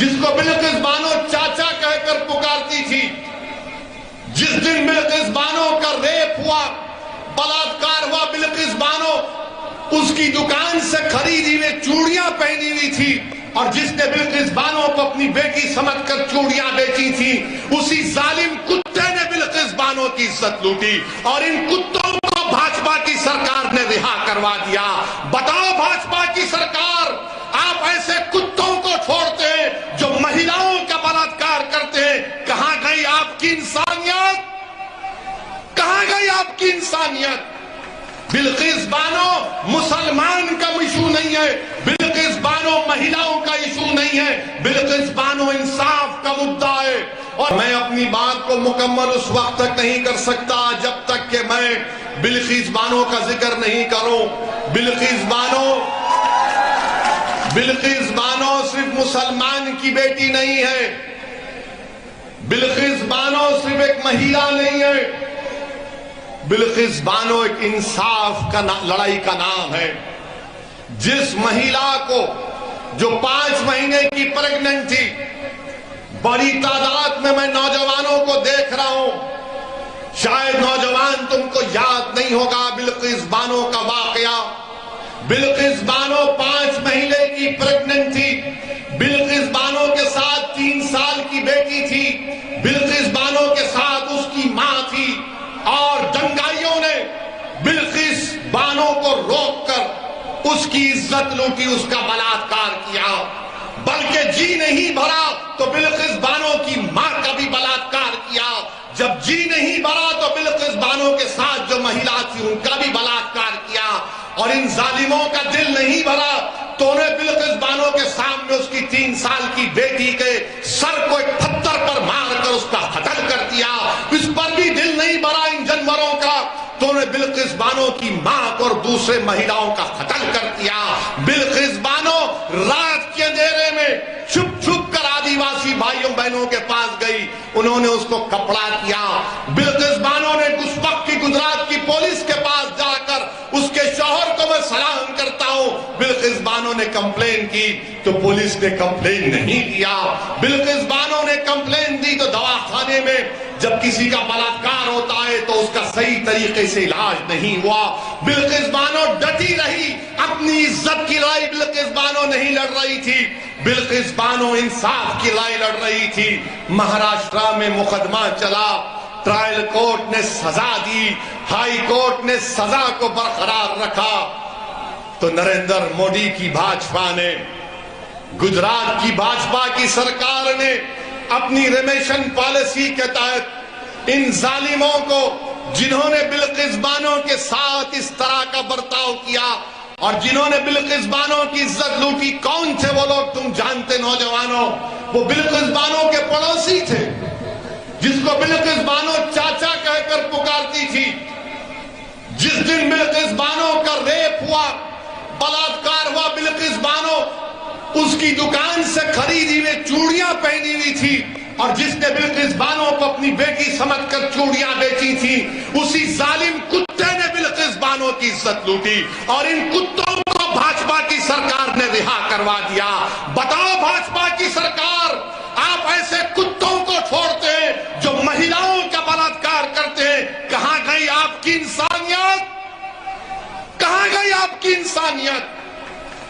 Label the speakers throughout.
Speaker 1: جس کو بلقیس بانو چاچا کہہ کر پکارتی تھی، جس دن بلقیس بانو کا ریپ ہوا، بلاತ್ಕಾರ ہوا، بلقیس بانو اس کی دکان سے خریدی ہوئی چوڑیاں پہنی ہوئی تھی، اور جس نے بلقیس بانو کو اپنی بیٹی سمجھ کر چوڑیاں بیچی تھی، اسی ظالم کتے نے بلقیس بانو کی عزت لوٹی، اور ان کتوں کو بھاجپا کی سرکار نے رہا کروا دیا۔ بتاؤ بھاجپا کی سرکار، آپ ایسے کتوں کو چھوڑتے ہیں جو مہیلاؤں کا بلاತ್ಕಾರ کرتے ہیں، کہاں گئی آپ کی انسانیت؟ کہاں گئی آپ کی انسانیت؟ بلقیس بانو مسلمان کا ایشو نہیں ہے، بلقیس بانو مہیلاؤں کا ایشو نہیں ہے، بلقیس بانو انصاف کا مدعا ہے۔ اور میں اپنی بات کو مکمل اس وقت تک نہیں کر سکتا جب تک کہ میں بلقیس بانو کا ذکر نہیں کروں۔ بلقیس بانو صرف مسلمان کی بیٹی نہیں ہے، بلقیس بانو صرف ایک مہیلا نہیں ہے، بلقیس بانو ایک انصاف کا لڑائی کا نام ہے۔ جس مہیلا کو جو 5 مہینے کی پریگننٹ تھی، بڑی تعداد میں نوجوانوں کو دیکھ رہا ہوں، شاید نوجوان تم کو یاد نہیں ہوگا بلقیس بانو کا واقعہ۔ بلقیس بانو 5 مہینے کی پریگننٹ تھی، بلقیس بانو کے ساتھ 3 سال کی بیٹی تھی، بلقیس بانو کے ساتھ اس کی ماں تھی، اور دنگائیوں نے بلقیس بانو کو روک کر اس کی عزت لوٹی، اس کا بلاತ್ಕಾರ کیا، بلکہ جی نہیں بھرا تو بلقیس بانو کی ماں کا بھی بلاತ್ಕಾರ کیا، جب جی نہیں بھرا تو بلقیس بانو کے ساتھ جو مہیلا تھی ان کا بھی بلاತ್ಕಾರ کیا، اور ان ظالموں کا دل نہیں بھرا تو انہیں بلقیس بانو کے سامنے اس کی 3 سال کی بیٹی کے سر کو ایک پتھر پر مار کر اس کا قتل کر دیا۔ اس پر بھی دل نہیں بھرا ان جانوروں کا تو انہیں بلقیس بانو کی ماں کو اور دوسرے مہیلاؤں کا قتل کر دیا۔ بلقیس بانو رات کے اندھیرے میں چھپ چھپ کر آدیواسی بھائیوں بہنوں کے پاس گئی، انہوں نے اس کو کپڑا کیا۔ بلقیس بانو نے اس وقت کی گجرات کی پولیس کے پاس جا کر اس کے شوہر کو میں سلام کرتا ہوں، بلقیس بانو نے کمپلین کی تو پولیس نے کمپلین نہیں کیا۔ بلقیس بانو نے کمپلین دی تو دواخانے میں جب کسی کا بلاತ್ਕਾਰ ہوتا ہے تو اس کا صحیح طریقے سے علاج نہیں ہوا۔ بلقیس بانو ڈٹی رہی، اپنی عزت کی لڑائی بلقیس بانو نہیں لڑ رہی تھی، بلقیس بانو انصاف کی لڑائی لڑ رہی تھی۔ مہاراشٹرا میں مقدمہ چلا، ٹرائل کورٹ نے سزا دی، ہائی کورٹ نے سزا کو برقرار رکھا، تو نریندر مودی کی بھاجپا نے، گجرات کی بھاجپا کی سرکار نے اپنی ریمیشن پالیسی کے تحت ان ظالموں کو، جنہوں نے بلقیس بانو کے ساتھ اس طرح کا برتاؤ کیا اور جنہوں نے بلقیس بانو کی عزت لوٹی، کون تھے وہ لوگ تم جانتے نوجوانوں؟ وہ بلقیس بانو کے پڑوسی تھے، جس کو بلقیس بانو چاچا کہہ کر پکارتی تھی۔ جس دن بلقیس بانو کا ریپ ہوا، بلاತ್ಕಾರ ہوا، بلقیس بانو اس کی دکان سے خریدی ہوئی چوڑیاں پہنی ہوئی تھی، اور جس نے بلقیس بانو کو اپنی بیٹی سمجھ کر چوڑیاں بیچی تھی، اسی ظالم کتے نے بلقیس بانو کی عزت لوٹی، اور ان کتوں کو بھاجپا کی سرکار نے رہا کروا دیا۔ بتاؤ بھاجپا کی سرکار، آپ ایسے کتوں کو چھوڑتے ہیں جو مہیلاؤں کا بلاತ್ಕಾರ کرتے ہیں، کہاں گئی آپ کی انسانیت؟ کہاں گئی آپ کی انسانیت؟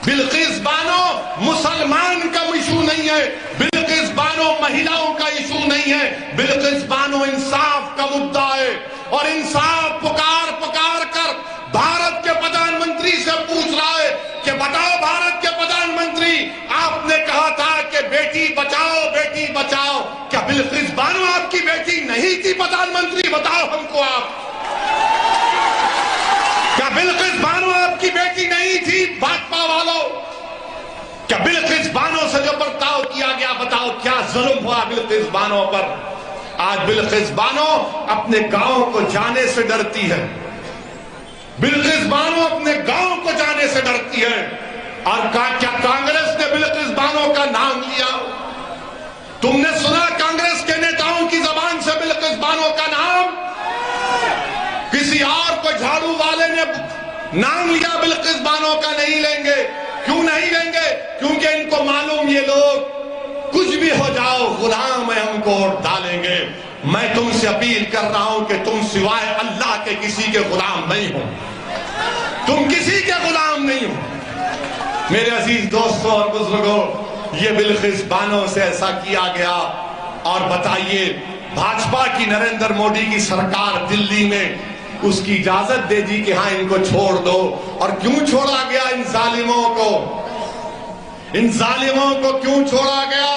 Speaker 1: بلقیس بانو مسلمان کا ایشو نہیں ہے، بلقیس بانو مہیلاؤں کا ایشو نہیں ہے، بلقیس بانو انصاف کا مدعا ہے، اور انصاف پکار پکار کر بھارت کے پردھان منتری سے پوچھ رہا ہے کہ بتاؤ بھارت کے پردھان منتری، آپ نے کہا تھا کہ بیٹی بچاؤ بیٹی بچاؤ، کیا بلقیس بانو آپ کی بیٹی نہیں تھی پردھان منتری؟ بتاؤ ہم کو آپ، کیا بلقیس بانو آپ کی بیٹی نہیں تھی؟ بھاجپا والوں، کیا بلقیس بانو سے جو برتاؤ کیا گیا، بتاؤ کیا ظلم ہوا بلقیس بانو پر؟ آج بلقیس بانو اپنے گاؤں کو جانے سے ڈرتی ہے، بلقیس بانو اپنے گاؤں کو جانے سے ڈرتی ہے، اور کیا کانگریس نے بلقیس بانو کا نام لیا؟ تم نے سنا کانگریس کے نیتاؤں کی زبان سے بلقیس بانو کا نام؟ کسی اور کو جھاڑو والے نے نام لیا بلقیس بانو کا نہیں لیں گے۔ کیوں نہیں لیں گے؟ کیونکہ ان کو معلوم یہ لوگ کچھ غلام ہیں ہم کو ووٹ ڈالیں گے. میں تم سے اپیل کر رہا ہوں کہ تم سوائے اللہ کے کسی کے غلام نہیں ہو. تم کسی کے غلام نہیں ہو. میرے عزیز دوستوں اور بزرگوں، یہ بلخص بانو سے ایسا کیا گیا. اور بتائیے بھاجپا کی نریندر مودی کی سرکار دلی میں اس کی اجازت دے دی کہ ہاں ان کو چھوڑ دو. اور کیوں چھوڑا گیا ان ظالموں کو؟ ان ظالموں کو کیوں چھوڑا گیا؟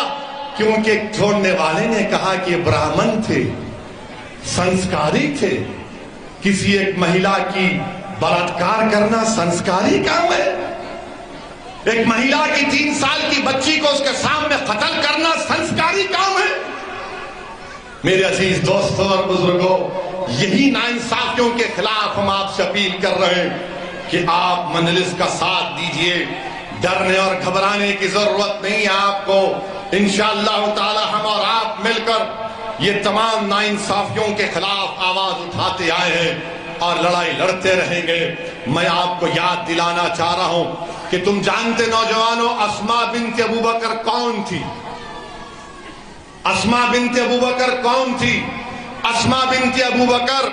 Speaker 1: کیونکہ چھوڑنے والے نے کہا کہ یہ برہمن تھے، سنسکاری تھے. کسی ایک مہیلا کی بلاತ್ಕಾರ کرنا سنسکاری کام ہے؟ ایک مہیلا کی 3 سال کی بچی کو اس کے سامنے قتل کرنا سنسکاری کام ہے؟ میرے عزیز دوستوں اور بزرگوں، یہی ناانصافیوں کے خلاف ہم آپ سے اپیل کر رہے ہیں کہ آپ مجلس کا ساتھ دیجئے. ڈرنے اور گھبرانے کی ضرورت نہیں ہے آپ کو. انشاءاللہ تعالی ہم اور آپ مل کر یہ تمام ناانصافیوں کے خلاف آواز اٹھاتے آئے ہیں اور لڑائی لڑتے رہیں گے. میں آپ کو یاد دلانا چاہ رہا ہوں کہ تم جانتے نوجوانوں اسماء بنت ابوبکر کون تھی؟ اسماء بنت ابوبکر کون تھی؟ اسماء بنت ابوبکر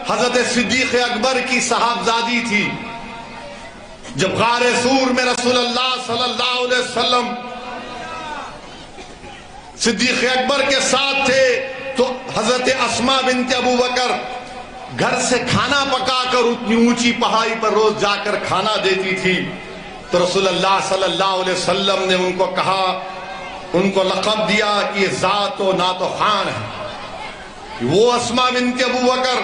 Speaker 1: حضرت صدیق اکبر کی صاحبزادی تھی. جب غار سور میں رسول اللہ صلی اللہ علیہ وسلم صدیق اکبر کے ساتھ تھے تو حضرت اسماء بنت ابوبکر گھر سے کھانا پکا کر اتنی اونچی پہاڑی پر روز جا کر کھانا دیتی تھی. تو رسول اللہ صلی اللہ علیہ وسلم نے ان کو کہا، ان کو لقب دیا کہ یہ ذات و نعت و خوان ہے. وہ اسماء بنت ابوبکر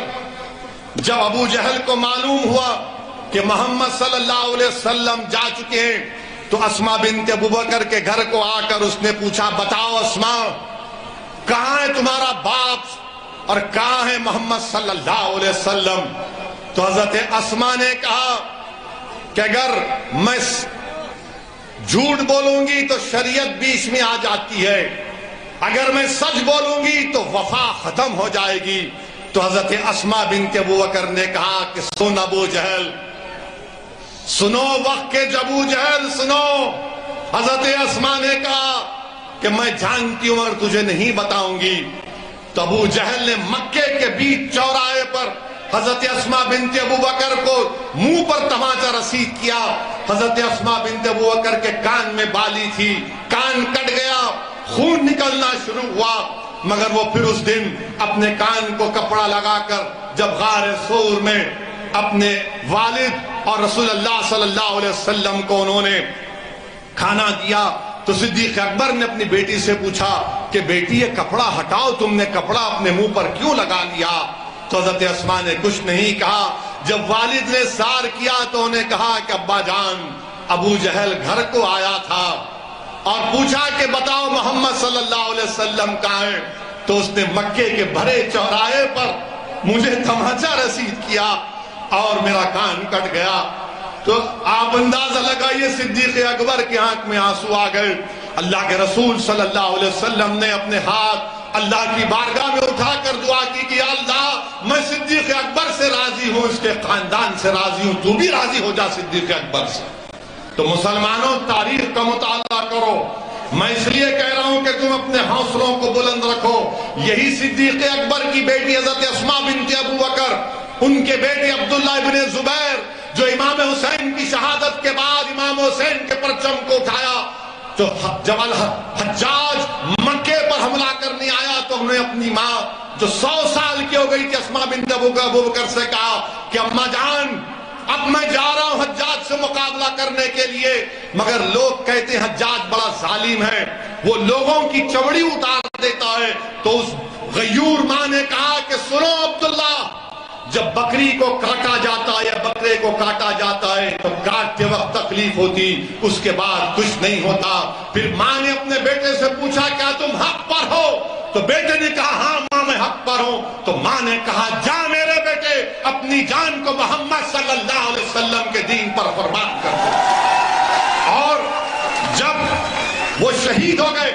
Speaker 1: جب ابو جہل کو معلوم ہوا کہ محمد صلی اللہ علیہ وسلم جا چکے ہیں تو اسماء بنت ابوبکر کے گھر کو آ کر اس نے پوچھا، بتاؤ اسماء کہاں ہے تمہارا باپ اور کہاں ہے محمد صلی اللہ علیہ وسلم؟ تو حضرت اسماء نے کہا کہ اگر میں جھوٹ بولوں گی تو شریعت بیچ میں آ جاتی ہے، اگر میں سچ بولوں گی تو وفا ختم ہو جائے گی. تو حضرت اسماء بنت ابوبکر نے کہا کہ سن ابو جہل، سنو وقت کے ابو جہل سنو. حضرت اسماء نے کہا کہ میں جانتی ہوں مگر تجھے نہیں بتاؤں گی. تو ابو جہل نے مکے کے بیچ چوراہے پر حضرت اسماء بنت ابوبکر کو منہ پر تماچا رسید کیا. حضرت اسماء بنت ابوبکر کے کان میں بالی تھی، کان کٹ گیا، خون نکلنا شروع ہوا. مگر وہ پھر اس دن اپنے کان کو کپڑا لگا کر جب غار سور میں اپنے والد اور رسول اللہ صلی اللہ علیہ وسلم کو انہوں نے کھانا دیا تو صدیق اکبر نے اپنی بیٹی سے پوچھا کہ بیٹی یہ کپڑا ہٹاؤ، تم نے کپڑا اپنے منہ پر کیوں لگا لیا؟ تو حضرت اسماء نے کچھ نہیں کہا. جب والد نے سار کیا تو انہیں کہا کہ ابا جان، ابو جہل گھر کو آیا تھا اور پوچھا کہ بتاؤ محمد صلی اللہ علیہ وسلم کہاں ہے؟ تو اس نے مکے کے بھرے چوراہے پر مجھے تماچا رسید کیا اور میرا کان کٹ گیا. تو آپ اندازہ لگائیے صدیق اکبر کی آنکھ میں آنسو آ گئے. اللہ کے رسول صلی اللہ علیہ وسلم نے اپنے ہاتھ اللہ کی بارگاہ میں اٹھا کر دعا کی کہ اللہ میں صدیق اکبر سے راضی ہوں، اس کے خاندان سے راضی ہوں، تو بھی راضی ہو جا صدیق اکبر سے. تو مسلمانوں تاریخ کا مطالعہ کرو. میں اس لیے کہہ رہا ہوں کہ تم اپنے حوصلوں کو بلند رکھو. یہی صدیق اکبر کی بیٹی حضرت اسماء بنت ابوبکر، ان کے بیٹے عبداللہ ابن زبیر جو امام حسین کی شہادت کے بعد امام حسین کے پرچم کو اٹھایا، تو جب حجاج مکے پر حملہ کرنے آیا تو انہوں نے اپنی ماں جو 100 سال کی ہو گئی تھی اسماء بنت ابوبکر سے کہا کہ اماں جان اب میں جا رہا ہوں حجاج سے مقابلہ کرنے کے لیے، مگر لوگ کہتے ہیں حجاج بڑا ظالم ہے، وہ لوگوں کی چمڑی اتار دیتا ہے. تو اس غیور ماں نے کہا کہ سنو عبداللہ، جب بکری کو کاٹا جاتا ہے یا بکرے کو کاٹا جاتا ہے تو کاٹتے وقت تکلیف ہوتی، اس کے بعد کچھ نہیں ہوتا. پھر ماں نے اپنے بیٹے سے پوچھا کیا تم حق پر ہو؟ تو بیٹے نے کہا ہاں ماں میں حق پر ہوں. تو ماں نے کہا جا میرے بیٹے، اپنی جان کو محمد صلی اللہ علیہ وسلم کے دین پر قربان کر دو. اور جب وہ شہید ہو گئے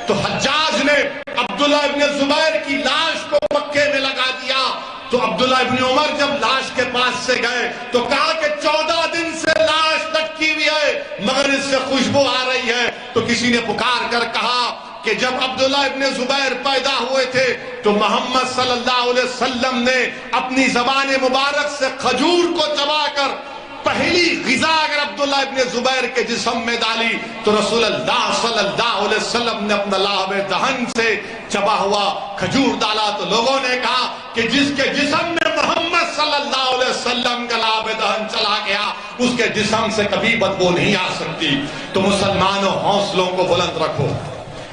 Speaker 1: تو حجاج نے عبداللہ ابن زبیر کی لاش کو مکے میں لگا دیا. تو عبداللہ ابن عمر جب لاش کے پاس سے گئے تو کہا کہ 14 دن سے لاش لٹکی ہوئی ہے مگر اس سے خوشبو آ رہی ہے. تو کسی نے پکار کر کہا کہ جب عبداللہ ابن زبیر پیدا ہوئے تھے تو محمد صلی اللہ علیہ وسلم نے اپنی زبان مبارک سے کھجور کو چبا کر پہلی غذا اگر عبداللہ ابن زبیر کے جسم میں ڈالی تو رسول اللہ صلی اللہ علیہ وسلم نے اپنا لعاب دہن سے چبا ہوا کھجور ڈالا تو لوگوں نے کہا کہ جس کے جسم میں محمد صلی اللہ علیہ وسلم کا لعاب دہن چلا گیا اس کے جسم سے کبھی بدبو نہیں آ سکتی۔ تو مسلمانوں حوصلوں کو بلند رکھو،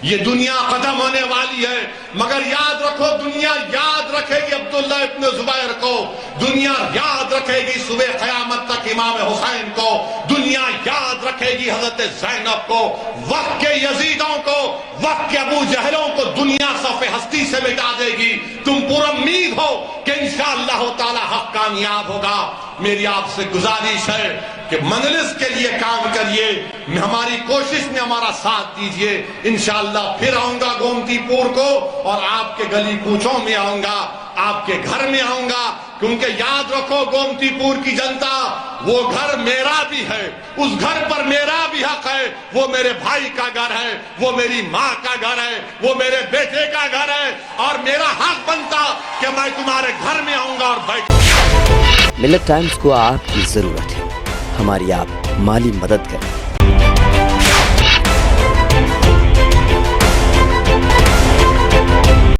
Speaker 1: یہ دنیا ختم ہونے والی ہے، مگر یاد رکھو دنیا یاد رکھے گی عبداللہ ابن زبیر کو، دنیا یاد رکھے گی صبح قیامت تک امام حسین کو، دنیا یاد رکھے گی حضرت زینب کو، وقت کے یزیدوں کو، وقت کے ابو جہلوں کو دنیا صف ہستی سے مٹا دے گی۔ تم پر امید ہو کہ انشاءاللہ تعالی حق کامیاب ہوگا۔ میری آپ سے گزارش ہے کہ مجلس کے لیے کام کریے، ہماری کوشش میں ہمارا ساتھ دیجئے، انشاءاللہ پھر آؤں گا گومتی پور کو اور آپ کے گلی کوچوں میں آؤں گا، آپ کے گھر میں آؤں گا، کیونکہ یاد رکھو گومتی پور کی جنتا وہ گھر میرا بھی ہے، اس گھر پر میرا بھی حق ہے، وہ میرے بھائی کا گھر ہے، وہ میری ماں کا گھر ہے، وہ میرے بیٹے کا گھر ہے، اور میرا حق بنتا کہ میں تمہارے گھر میں آؤں گا اور بیٹھ۔
Speaker 2: ملت ٹائمز کو آپ کی ضرورت ہے، ہماری آپ مالی مدد کریں۔